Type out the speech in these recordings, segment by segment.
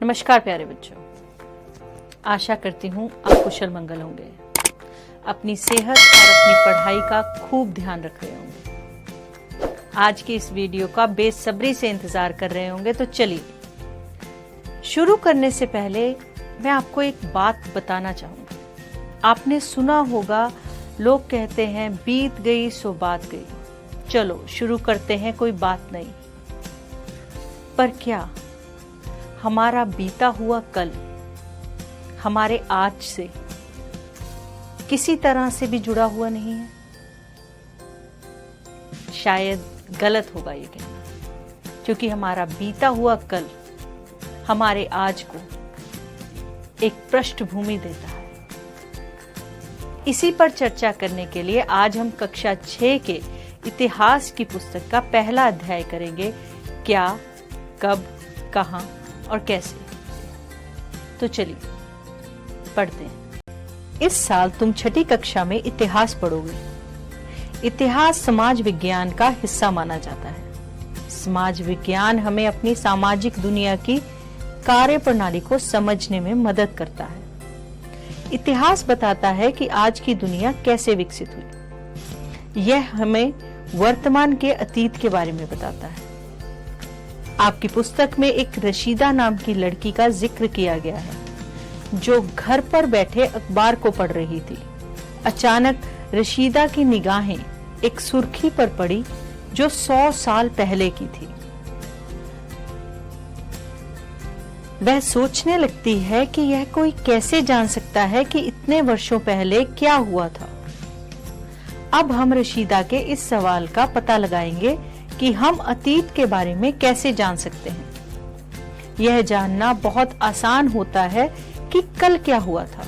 नमस्कार प्यारे बच्चों, आशा करती हूँ आप कुशल मंगल होंगे। अपनी सेहत और अपनी पढ़ाई का खूब ध्यान रख रहे होंगे। आज की इस वीडियो का बेसब्री से इंतजार कर रहे होंगे। तो चलिए शुरू करने से पहले मैं आपको एक बात बताना चाहूंगी। आपने सुना होगा, लोग कहते हैं बीत गई सो बात गई। चलो शुरू करते हैं, कोई बात नहीं। पर क्या हमारा बीता हुआ कल हमारे आज से किसी तरह से भी जुड़ा हुआ नहीं है? शायद गलत होगा ये कहना, क्योंकि हमारा बीता हुआ कल हमारे आज को एक पृष्ठभूमि देता है। इसी पर चर्चा करने के लिए आज हम कक्षा 6 के इतिहास की पुस्तक का पहला अध्याय करेंगे। क्या, कब, कहां और कैसे। तो चलिए पढ़ते हैं। इस साल तुम 6ठी कक्षा में इतिहास पढ़ोगे। इतिहास समाज विज्ञान का हिस्सा माना जाता है। समाज विज्ञान हमें अपनी सामाजिक दुनिया की कार्य प्रणाली को समझने में मदद करता है। इतिहास बताता है कि आज की दुनिया कैसे विकसित हुई। यह हमें वर्तमान के अतीत के बारे में बताता है। आपकी पुस्तक में एक रशीदा नाम की लड़की का जिक्र किया गया है, जो घर पर बैठे अखबार को पढ़ रही थी। अचानक रशीदा की निगाहें एक सुर्खी पर पड़ी जो 100 साल पहले की थी। वह सोचने लगती है कि यह कोई कैसे जान सकता है कि इतने वर्षों पहले क्या हुआ था। अब हम रशीदा के इस सवाल का पता लगाएंगे कि हम अतीत के बारे में कैसे जान सकते हैं। यह जानना बहुत आसान होता है कि कल क्या हुआ था।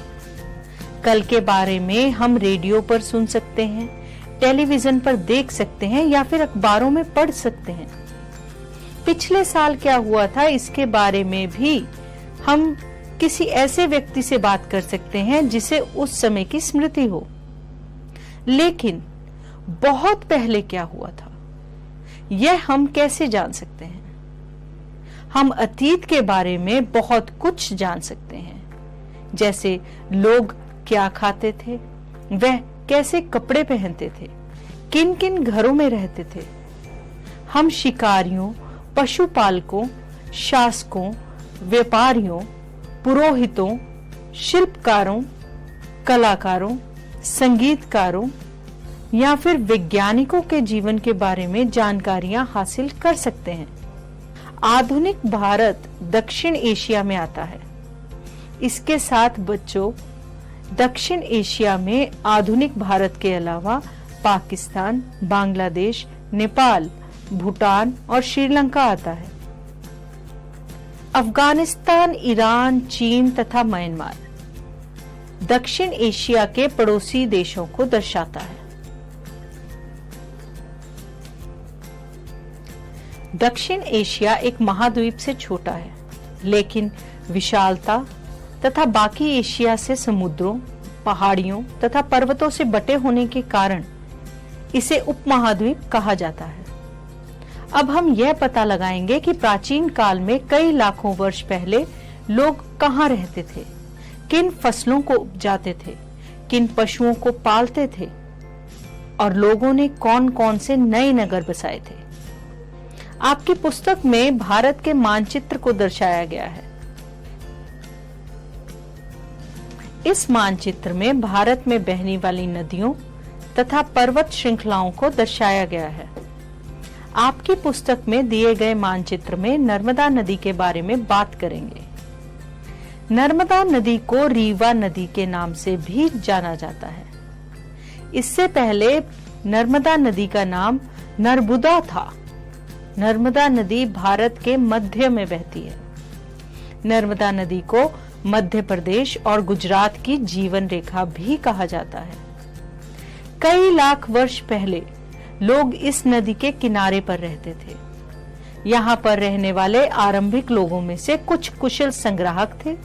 कल के बारे में हम रेडियो पर सुन सकते हैं, टेलीविजन पर देख सकते हैं या फिर अखबारों में पढ़ सकते हैं। पिछले साल क्या हुआ था इसके बारे में भी हम किसी ऐसे व्यक्ति से बात कर सकते हैं जिसे उस समय की स्मृति हो। लेकिन बहुत पहले क्या हुआ था, यह हम कैसे जान सकते हैं? हम अतीत के बारे में बहुत कुछ जान सकते हैं, जैसे लोग क्या खाते थे, वह कैसे कपड़े पहनते थे, किन किन घरों में रहते थे। हम शिकारियों, पशुपालकों, शासकों, व्यापारियों, पुरोहितों, शिल्पकारों, कलाकारों, संगीतकारों या फिर वैज्ञानिकों के जीवन के बारे में जानकारियां हासिल कर सकते हैं। आधुनिक भारत दक्षिण एशिया में आता है। इसके साथ बच्चों, दक्षिण एशिया में आधुनिक भारत के अलावा पाकिस्तान, बांग्लादेश, नेपाल, भूटान और श्रीलंका आता है। अफगानिस्तान, ईरान, चीन तथा म्यांमार दक्षिण एशिया के पड़ोसी देशों को दर्शाता है। दक्षिण एशिया एक महाद्वीप से छोटा है, लेकिन विशालता तथा बाकी एशिया से समुद्रों, पहाड़ियों तथा पर्वतों से बटे होने के कारण इसे उपमहाद्वीप कहा जाता है। अब हम यह पता लगाएंगे कि प्राचीन काल में कई लाखों वर्ष पहले लोग कहाँ रहते थे, किन फसलों को उपजाते थे, किन पशुओं को पालते थे और लोगों ने कौन कौन से नए नगर बसाए थे। आपकी पुस्तक में भारत के मानचित्र को दर्शाया गया है। इस मानचित्र में भारत में बहने वाली नदियों तथा पर्वत श्रृंखलाओं को दर्शाया गया है। आपकी पुस्तक में दिए गए मानचित्र में नर्मदा नदी के बारे में बात करेंगे। नर्मदा नदी को रीवा नदी के नाम से भी जाना जाता है। इससे पहले नर्मदा नदी का नाम नर्बुदा था। नर्मदा नदी भारत के मध्य में बहती है। नर्मदा नदी को मध्य प्रदेश और गुजरात की जीवन रेखा भी कहा जाता है। कई लाख वर्ष पहले लोग इस नदी के किनारे पर रहते थे। यहाँ पर रहने वाले आरंभिक लोगों में से कुछ कुशल संग्राहक थे,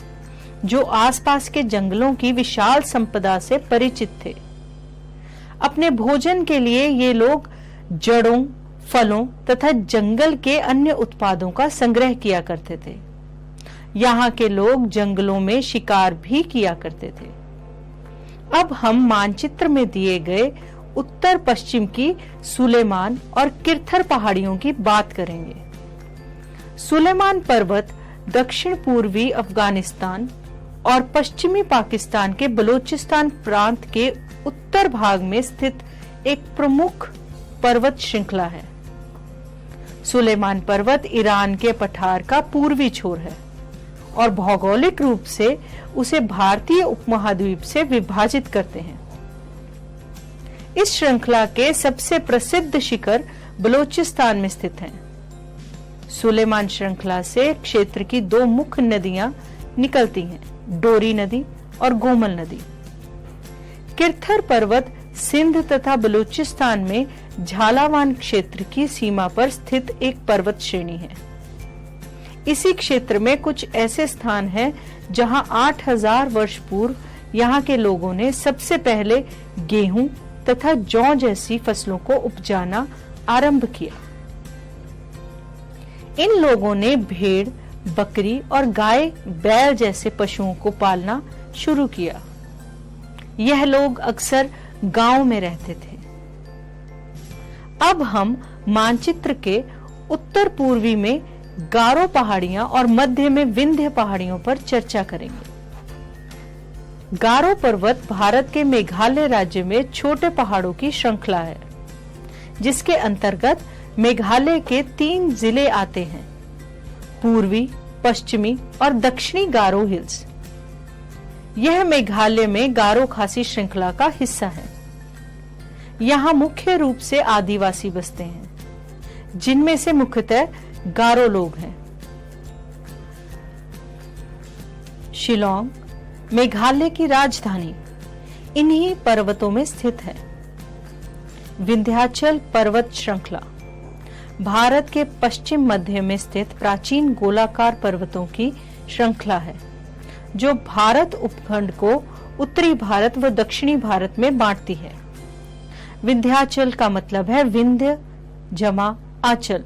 जो आसपास के जंगलों की विशाल संपदा से परिचित थे। अपने भोजन के लिए ये लोग जड़ों, फलों तथा जंगल के अन्य उत्पादों का संग्रह किया करते थे। यहाँ के लोग जंगलों में शिकार भी किया करते थे। अब हम मानचित्र में दिए गए उत्तर पश्चिम की सुलेमान और किरथर पहाड़ियों की बात करेंगे। सुलेमान पर्वत दक्षिण पूर्वी अफगानिस्तान और पश्चिमी पाकिस्तान के बलूचिस्तान प्रांत के उत्तर भाग में स्थित एक प्रमुख पर्वत श्रृंखला है। सुलेमान पर्वत ईरान के पठार का पूर्वी छोर है और भौगोलिक रूप से उसे भारतीय उपमहाद्वीप से विभाजित करते हैं। इस श्रृंखला के सबसे प्रसिद्ध शिखर बलूचिस्तान में स्थित हैं। सुलेमान श्रृंखला से क्षेत्र की दो मुख्य नदियां निकलती हैं, डोरी नदी और गोमल नदी। किरथर पर्वत सिंध तथा बलूचिस्तान में झालावान क्षेत्र की सीमा पर स्थित एक पर्वत श्रेणी है। इसी क्षेत्र में कुछ ऐसे स्थान हैं जहां 8000 वर्ष पूर्व यहाँ के लोगों ने सबसे पहले गेहूं तथा जौ जैसी फसलों को उपजाना आरंभ किया। इन लोगों ने भेड़, बकरी और गाय, बैल जैसे पशुओं को पालना शुरू किया। यह लोग अक्सर गांव में रहते थे। अब हम मानचित्र के उत्तर पूर्वी में गारो पहाड़ियां और मध्य में विंध्य पहाड़ियों पर चर्चा करेंगे। गारो पर्वत भारत के मेघालय राज्य में छोटे पहाड़ों की श्रृंखला है, जिसके अंतर्गत मेघालय के 3 जिले आते हैं, पूर्वी, पश्चिमी और दक्षिणी गारो हिल्स। यह मेघालय में गारो खासी श्रृंखला का हिस्सा है। यहाँ मुख्य रूप से आदिवासी बसते हैं, जिनमें से मुख्यतः गारो लोग हैं। शिलोंग मेघालय की राजधानी इन्हीं पर्वतों में स्थित है। विंध्याचल पर्वत श्रृंखला भारत के पश्चिम मध्य में स्थित प्राचीन गोलाकार पर्वतों की श्रृंखला है, जो भारत उपखंड को उत्तरी भारत व दक्षिणी भारत में बांटती है। विंध्याचल का मतलब है विंध्य जमा आंचल,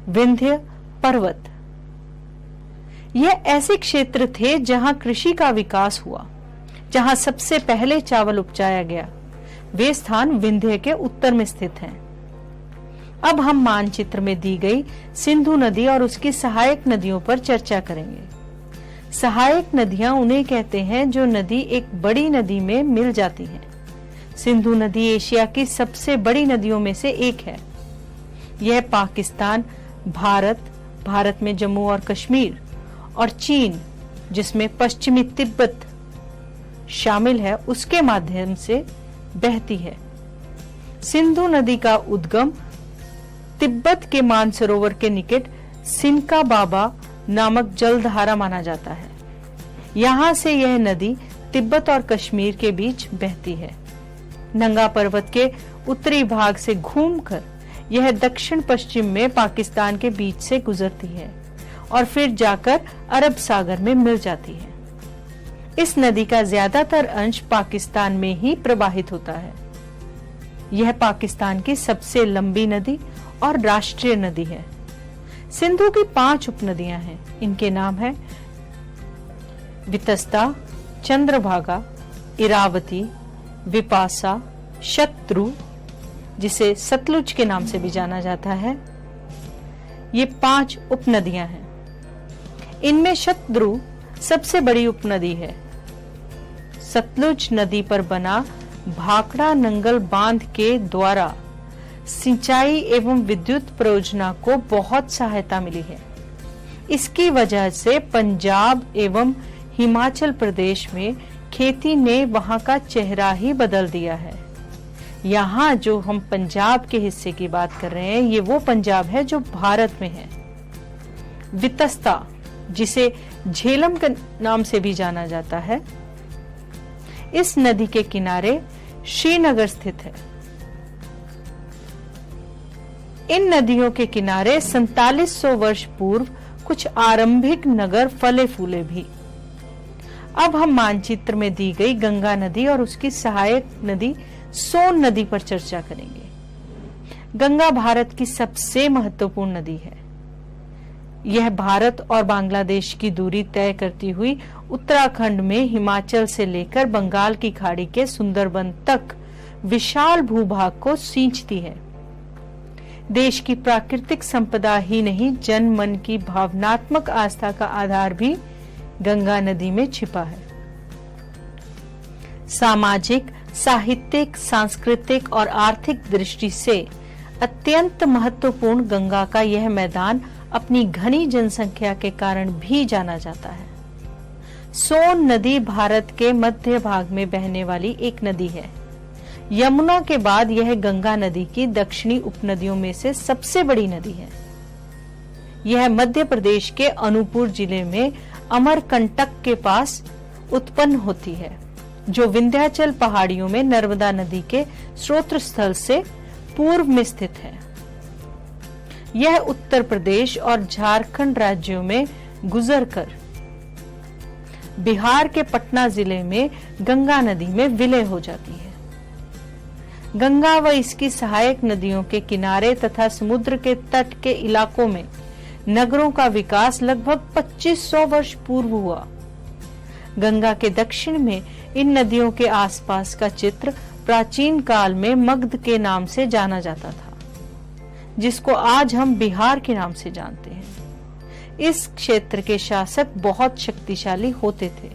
विंध्य पर्वत। यह ऐसे क्षेत्र थे जहां कृषि का विकास हुआ, जहां सबसे पहले चावल उपजाया गया। वे स्थान विंध्य के उत्तर में स्थित हैं। अब हम मानचित्र में दी गई सिंधु नदी और उसकी सहायक नदियों पर चर्चा करेंगे। सहायक नदियां उन्हें कहते हैं जो नदी एक बड़ी नदी में मिल जाती हैं। सिंधु नदी एशिया की सबसे बड़ी नदियों में से एक है। यह पाकिस्तान, भारत में जम्मू और कश्मीर और चीन, जिसमें पश्चिमी तिब्बत शामिल है, उसके माध्यम से बहती है। सिंधु नदी का उद्गम तिब्बत के मानसरोवर के निकट सिनका बाबा नामक जलधारा माना जाता है। यहाँ से यह नदी तिब्बत और कश्मीर के बीच बहती है। नंगा पर्वत के उत्तरी भाग से घूमकर यह दक्षिण पश्चिम में पाकिस्तान के बीच से गुजरती है और फिर जाकर अरब सागर में मिल जाती है। इस नदी का ज्यादातर अंश पाकिस्तान में ही प्रवाहित होता है। यह पाकिस्तान की सबसे लंबी नदी और राष्ट्रीय नदी है। सिंधु की 5 उपनदियां हैं। इनके नाम है वितस्ता, चंद्रभागा, इरावती, विपासा, शत्रु, जिसे सतलुज के नाम से भी जाना जाता है। ये 5 उपनदियां हैं। इनमें शत्रु सबसे बड़ी उपनदी है। सतलुज नदी पर बना भाखड़ा नंगल बांध के द्वारा सिंचाई एवं विद्युत परियोजना को बहुत सहायता मिली है। इसकी वजह से पंजाब एवं हिमाचल प्रदेश में खेती ने वहां का चेहरा ही बदल दिया है। यहाँ जो हम पंजाब के हिस्से की बात कर रहे हैं, ये वो पंजाब है जो भारत में है। वितस्ता, जिसे झेलम के नाम से भी जाना जाता है, इस नदी के किनारे श्रीनगर स्थित है। इन नदियों के किनारे 4700 वर्ष पूर्व कुछ आरंभिक नगर फले फूले भी। अब हम मानचित्र में दी गई गंगा नदी और उसकी सहायक नदी सोन नदी पर चर्चा करेंगे। गंगा भारत की सबसे महत्वपूर्ण नदी है। यह भारत और बांग्लादेश की दूरी तय करती हुई उत्तराखंड में हिमाचल से लेकर बंगाल की खाड़ी के सुंदरबन तक विशाल भूभाग को सींचती है। देश की प्राकृतिक संपदा ही नहीं, जन मन की भावनात्मक आस्था का आधार भी गंगा नदी में छिपा है। सामाजिक, साहित्यिक, सांस्कृतिक और आर्थिक दृष्टि से अत्यंत महत्वपूर्ण गंगा का यह मैदान अपनी घनी जनसंख्या के कारण भी जाना जाता है। सोन नदी भारत के मध्य भाग में बहने वाली एक नदी है। यमुना के बाद यह गंगा नदी की दक्षिणी उपनदियों में से सबसे बड़ी नदी है। यह मध्य प्रदेश के अनूपपुर जिले में अमरकंटक के पास उत्पन्न होती है, जो विंध्याचल पहाड़ियों में नर्मदा नदी के स्रोत स्थल से पूर्व में स्थित है। यह उत्तर प्रदेश और झारखंड राज्यों में गुजरकर बिहार के पटना जिले में गंगा नदी में विलय हो जाती है। गंगा व इसकी सहायक नदियों के किनारे तथा समुद्र के तट के इलाकों में नगरों का विकास लगभग 2500 वर्ष पूर्व हुआ। गंगा के दक्षिण में इन नदियों के आसपास का चित्र प्राचीन काल में मगध के नाम से जाना जाता था, जिसको आज हम बिहार के नाम से जानते हैं। इस क्षेत्र के शासक बहुत शक्तिशाली होते थे।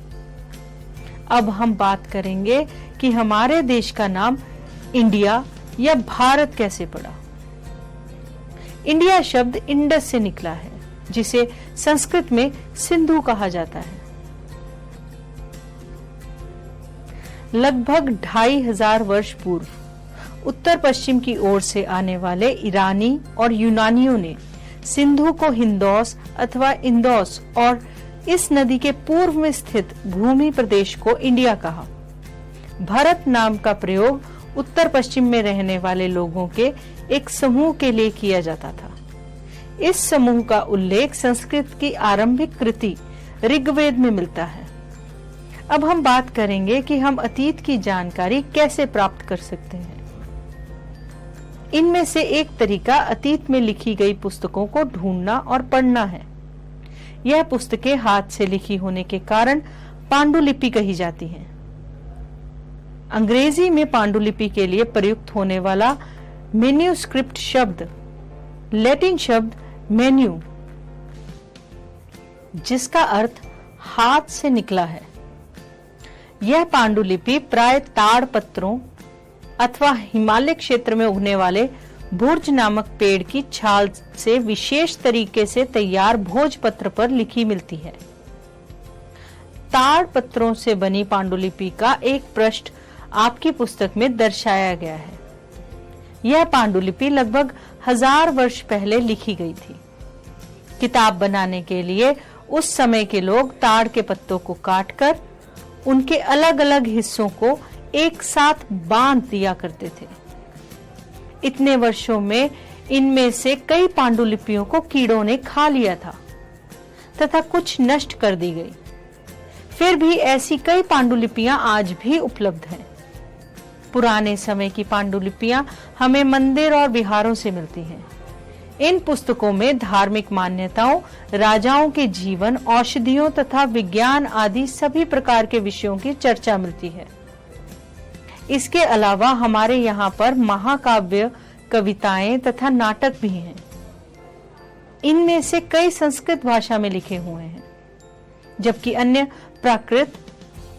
अब हम बात करेंगे कि हमारे देश का नाम इंडिया या भारत कैसे पड़ा। इंडिया शब्द इंडस से निकला है, जिसे संस्कृत में सिंधु कहा जाता है। लगभग 2500 वर्ष पूर्व उत्तर पश्चिम की ओर से आने वाले ईरानी और यूनानियों ने सिंधु को हिंदौस अथवा इंदौस और इस नदी के पूर्व में स्थित भूमि प्रदेश को इंडिया कहा। भारत नाम का प्रयोग उत्तर पश्चिम में रहने वाले लोगों के एक समूह के लिए किया जाता था। इस समूह का उल्लेख संस्कृत की आरंभिक कृति ऋग्वेद में मिलता है। अब हम बात करेंगे कि हम अतीत की जानकारी कैसे प्राप्त कर सकते हैं। इनमें से एक तरीका अतीत में लिखी गई पुस्तकों को ढूंढना और पढ़ना है। यह पुस्तकें हाथ से लिखी होने के कारण पांडुलिपि कही जाती हैं। अंग्रेजी में पांडुलिपि के लिए प्रयुक्त होने वाला मेन्यूस्क्रिप्ट शब्द लैटिन शब्द मेन्यू, जिसका अर्थ हाथ से निकला है। यह पांडुलिपि प्राय ताड़ पत्रों अथवा हिमालय क्षेत्र में उगने वाले भुर्ज नामक पेड़ की छाल से विशेष तरीके से तैयार भोजपत्र पर लिखी मिलती है। ताड़ पत्रों से बनी पांडुलिपि का एक पृष्ठ आपकी पुस्तक में दर्शाया गया है। यह पांडुलिपि लगभग 1000 वर्ष पहले लिखी गई थी। किताब बनाने के लिए उस समय के लोग ताड़ के पत्तों को काटकर उनके अलग अलग हिस्सों को एक साथ बांध दिया करते थे। इतने वर्षों में इनमें से कई पांडुलिपियों को कीड़ों ने खा लिया था तथा कुछ नष्ट कर दी गई। फिर भी ऐसी कई पांडुलिपियां आज भी उपलब्ध हैं। पुराने समय की पांडुलिपियां हमें मंदिर और विहारों से मिलती हैं। इन पुस्तकों में धार्मिक मान्यताओं, राजाओं के जीवन, औषधियों तथा विज्ञान आदि सभी प्रकार के विषयों की चर्चा मिलती है। इसके अलावा हमारे यहाँ पर महाकाव्य, कविताएं तथा नाटक भी हैं। इनमें से कई संस्कृत भाषा में लिखे हुए हैं, जबकि अन्य प्राकृत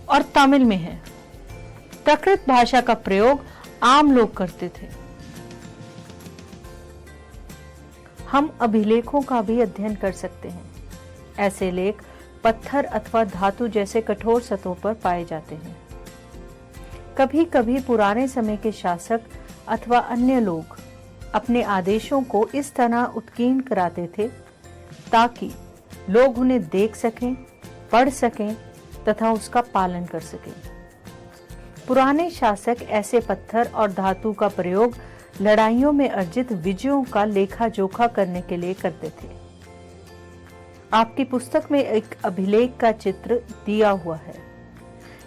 और तमिल में हैं। प्राकृत भाषा का प्रयोग आम लोग करते थे। हम अभिलेखों का भी अध्ययन कर सकते हैं। ऐसे लेख पत्थर अथवा धातु जैसे कठोर सतहों पर पाए जाते हैं। कभी कभी पुराने समय के शासक अथवा अन्य लोग अपने आदेशों को इस तरह उत्कीर्ण कराते थे ताकि लोग उन्हें देख सकें, पढ़ सकें तथा उसका पालन कर सकें। पुराने शासक ऐसे पत्थर और धातु का प्रयोग लड़ाइयों में अर्जित विजयों का लेखा जोखा करने के लिए करते थे। आपकी पुस्तक में एक अभिलेख का चित्र दिया हुआ है।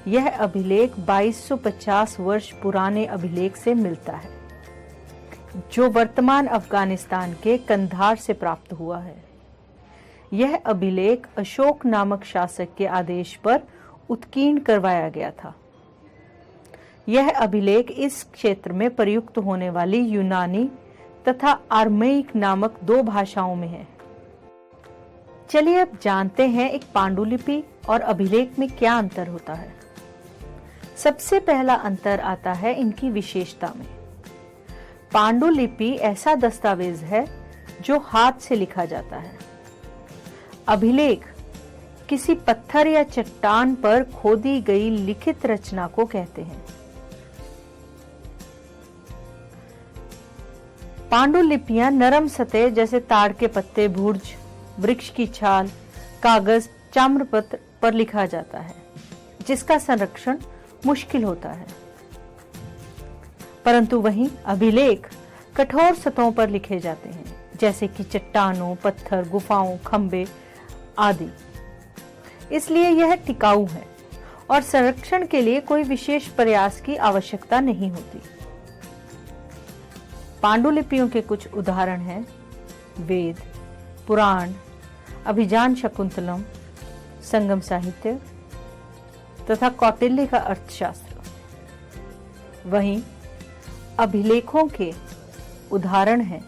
यह अभिलेख 2250 वर्ष पुराने अभिलेख से मिलता है, जो वर्तमान अफगानिस्तान के कंधार से प्राप्त हुआ है। यह अभिलेख अशोक नामक शासक के आदेश पर उत्कीर्ण करवाया गया था। यह अभिलेख इस क्षेत्र में प्रयुक्त होने वाली यूनानी तथा आर्मेइक नामक 2 भाषाओं में है। चलिए अब जानते हैं एक पांडुलिपि और अभिलेख में क्या अंतर होता है। सबसे पहला अंतर आता है इनकी विशेषता में। पांडुलिपि ऐसा दस्तावेज है जो हाथ से लिखा जाता है। अभिलेख किसी पत्थर या चट्टान पर खोदी गई लिखित रचना को कहते हैं। पांडुलिपियां नरम सतह जैसे ताड़ के पत्ते, भुर्ज, वृक्ष की छाल, कागज, ताम्रपत्र पर लिखा जाता है, जिसका संरक्षण मुश्किल होता है। परंतु वहीं अभिलेख कठोर सतहों पर लिखे जाते हैं, जैसे कि चट्टानों, पत्थर, गुफाओं, खंबे आदि। इसलिए यह टिकाऊ है और संरक्षण के लिए कोई विशेष प्रयास की आवश्यकता नहीं होती। पांडुलिपियों के कुछ उदाहरण हैं वेद, पुराण, अभिज्ञान शाकुंतलम, संगम साहित्य तथा कौटिल्य का अर्थशास्त्र। वहीं अभिलेखों के उदाहरण हैं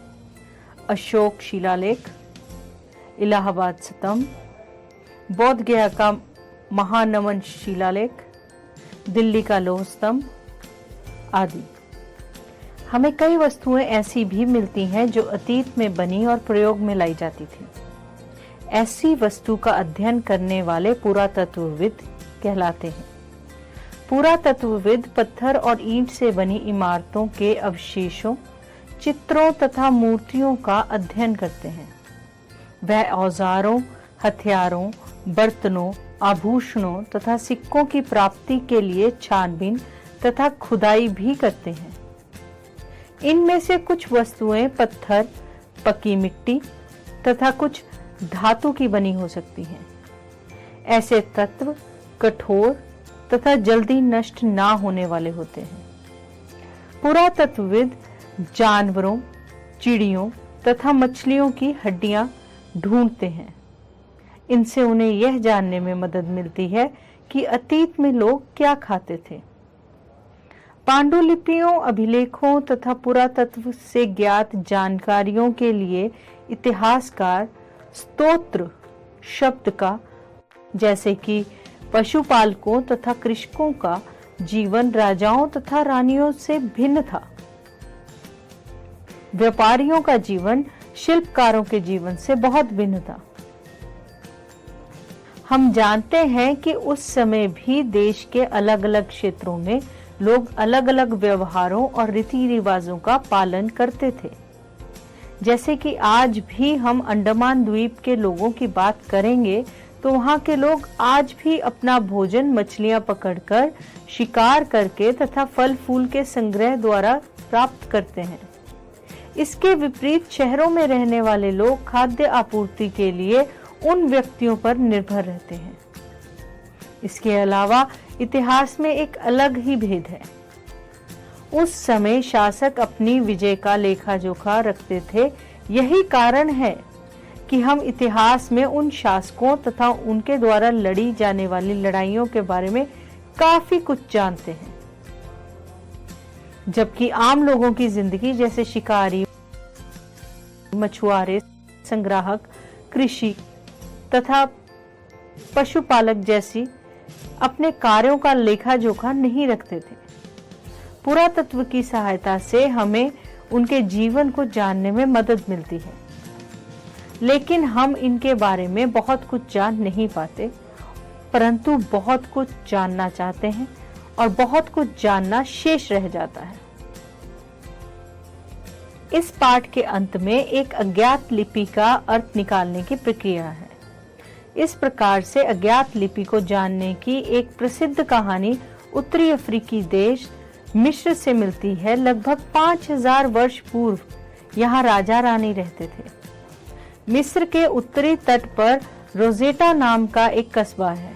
अशोक शिलालेख, इलाहाबाद स्तंभ, बोध गया का महानमन शिलालेख, दिल्ली का लौह स्तंभ आदि। हमें कई वस्तुएं ऐसी भी मिलती हैं जो अतीत में बनी और प्रयोग में लाई जाती थी। ऐसी वस्तु का अध्ययन करने वाले पुरातत्वविद कहलाते हैं। पुरातत्वविद पत्थर और ईंट से बनी इमारतों के अवशेषों, चित्रों तथा मूर्तियों का अध्ययन करते हैं। वह औजारों, हथियारों, बर्तनों, आभूषणों तथा सिक्कों की प्राप्ति के लिए छानबीन तथा खुदाई भी करते हैं। इनमें से कुछ वस्तुएं पत्थर, पकी मिट्टी तथा कुछ धातु की बनी हो सकती हैं। ऐसे तत्व कठोर तथा जल्दी नष्ट ना होने वाले होते हैं। पुरातत्वविद जानवरों, चिड़ियों तथा मछलियों की हड्डियां ढूंढते हैं। इनसे उन्हें यह जानने में मदद मिलती है कि अतीत में लोग क्या खाते थे। पांडुलिपियों, अभिलेखों तथा पुरातत्व से ज्ञात जानकारियों के लिए इतिहासकार स्तोत्र शब्द का, जैसे कि पशुपालकों तथा कृषकों का जीवन राजाओं तथा रानियों से भिन्न था। व्यापारियों का जीवन शिल्पकारों के जीवन से बहुत भिन्न था। हम जानते हैं कि उस समय भी देश के अलग अलग क्षेत्रों में लोग अलग अलग व्यवहारों और रीति रिवाजों का पालन करते थे। जैसे कि आज भी हम अंडमान द्वीप के लोगों की बात करेंगे तो वहां के लोग आज भी अपना भोजन मछलियां पकड़कर, शिकार करके तथा फल फूल के संग्रह द्वारा प्राप्त करते हैं। इसके विपरीत शहरों में रहने वाले लोग खाद्य आपूर्ति के लिए उन व्यक्तियों पर निर्भर रहते हैं। इसके अलावा इतिहास में एक अलग ही भेद है। उस समय शासक अपनी विजय का लेखा जोखा रखते थे। यही कारण है कि हम इतिहास में उन शासकों तथा उनके द्वारा लड़ी जाने वाली लड़ाइयों के बारे में काफी कुछ जानते हैं। जबकि आम लोगों की जिंदगी, जैसे शिकारी, मछुआरे, संग्राहक, कृषि तथा पशुपालक जैसी अपने कार्यों का लेखा जोखा नहीं रखते थे। पुरातत्व की सहायता से हमें उनके जीवन को जानने में मदद मिलती है, लेकिन हम इनके बारे में बहुत कुछ जान नहीं पाते, परंतु बहुत कुछ जानना चाहते हैं और बहुत कुछ जानना शेष रह जाता है। इस पाठ के अंत में एक अज्ञात लिपि का अर्थ निकालने की प्रक्रिया है। इस प्रकार से अज्ञात लिपि को जानने की एक प्रसिद्ध कहानी उत्तरी अफ्रीकी देश मिस्र से मिलती है। लगभग 5000 वर्ष पूर्व यहाँ राजा रानी रहते थे। मिस्र के उत्तरी तट पर रोजेटा नाम का एक कस्बा है।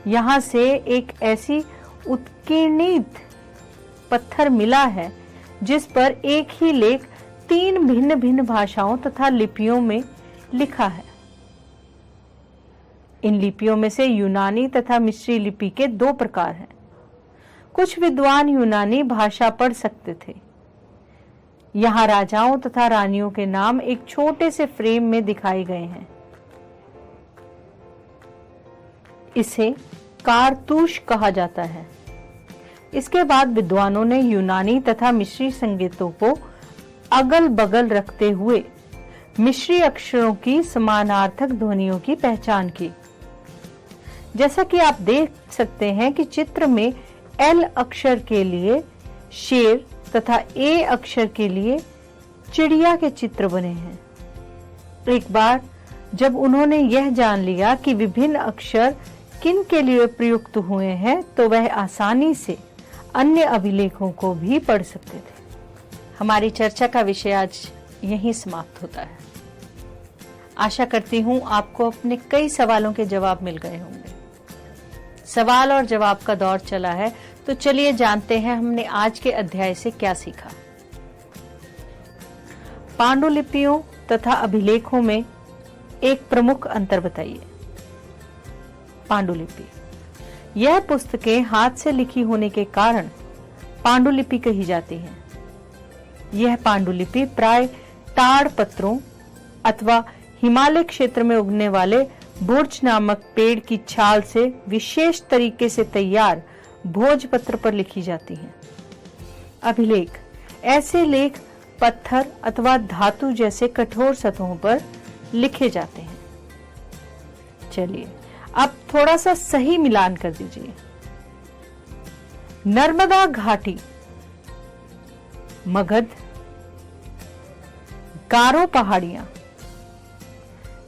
यहाँ से एक ऐसी उत्कीर्णित पत्थर मिला है जिस पर एक ही लेख 3 भिन्न भिन्न भाषाओं तथा लिपियों में लिखा है। इन लिपियों में से यूनानी तथा मिस्री लिपि के दो प्रकार हैं। कुछ विद्वान यूनानी भाषा पढ़ सकते थे। यहाँ राजाओं तथा रानियों के नाम एक छोटे से फ्रेम में दिखाए गए हैं। इसे कारतूश कहा जाता है। इसके बाद विद्वानों ने यूनानी तथा मिस्री संकेतों को अगल बगल रखते हुए मिस्री अक्षरों की समानार्थक ध्वनियों की पहचान की। जैसा कि आप देख सकते हैं कि चित्र में एल अक्षर के लिए शेर तथा ए अक्षर के लिए चिड़िया के चित्र बने हैं। एक बार जब उन्होंने यह जान लिया कि विभिन्न अक्षर किन के लिए प्रयुक्त हुए हैं, तो वह आसानी से अन्य अभिलेखों को भी पढ़ सकते थे। हमारी चर्चा का विषय आज यहीं समाप्त होता है। आशा करती हूं आपको अपने कई सवालों के जवाब मिल गए होंगे। सवाल और जवाब का दौर चला है, तो चलिए जानते हैं हमने आज के अध्याय से क्या सीखा। पांडुलिपियों तथा अभिलेखों में एक प्रमुख अंतर बताइए। पांडुलिपि, यह पुस्तकें हाथ से लिखी होने के कारण पांडुलिपि कही जाती हैं। यह पांडुलिपि प्राय ताड़ पत्रों अथवा हिमालय क्षेत्र में उगने वाले बुर्ज नामक पेड़ की छाल से विशेष तरीके से तैयार भोजपत्र पर लिखी जाती हैं। अभिलेख, ऐसे लेख पत्थर अथवा धातु जैसे कठोर सतहों पर लिखे जाते हैं। चलिए अब थोड़ा सा सही मिलान कर दीजिए। नर्मदा घाटी, मगध, गारो पहाड़ियां,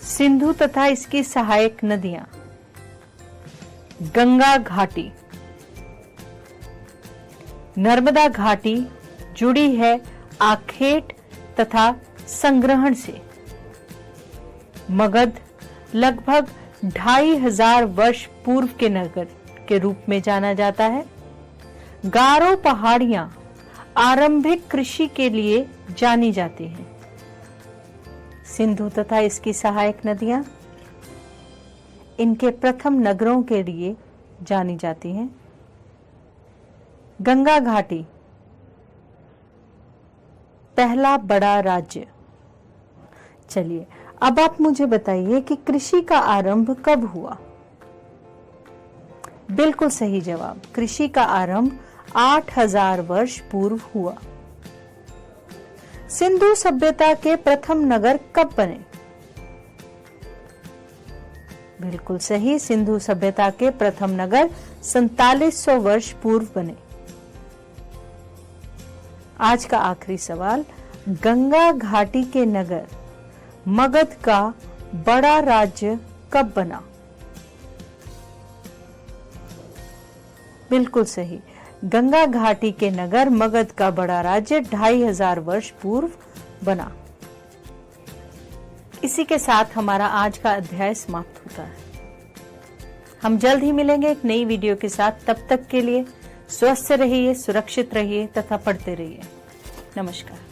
सिंधु तथा इसकी सहायक नदियां, गंगा घाटी। नर्मदा घाटी जुड़ी है आखेट तथा संग्रहण से। मगध लगभग 2500 वर्ष पूर्व के नगर के रूप में जाना जाता है। गारो पहाड़ियां आरंभिक कृषि के लिए जानी जाती हैं। सिंधु तथा इसकी सहायक नदियां इनके प्रथम नगरों के लिए जानी जाती हैं। गंगा घाटी पहला बड़ा राज्य। चलिए अब आप मुझे बताइए कि कृषि का आरंभ कब हुआ? बिल्कुल सही जवाब, कृषि का आरंभ 8000 वर्ष पूर्व हुआ। सिंधु सभ्यता के प्रथम नगर कब बने? बिल्कुल सही, सिंधु सभ्यता के प्रथम नगर 4700 वर्ष पूर्व बने। आज का आखिरी सवाल, गंगा घाटी के नगर मगध का बड़ा राज्य कब बना? बिल्कुल सही, गंगा घाटी के नगर मगध का बड़ा राज्य 2500 वर्ष पूर्व बना। इसी के साथ हमारा आज का अध्याय समाप्त होता है। हम जल्द ही मिलेंगे एक नई वीडियो के साथ। तब तक के लिए स्वस्थ रहिए, सुरक्षित रहिए तथा पढ़ते रहिए। नमस्कार।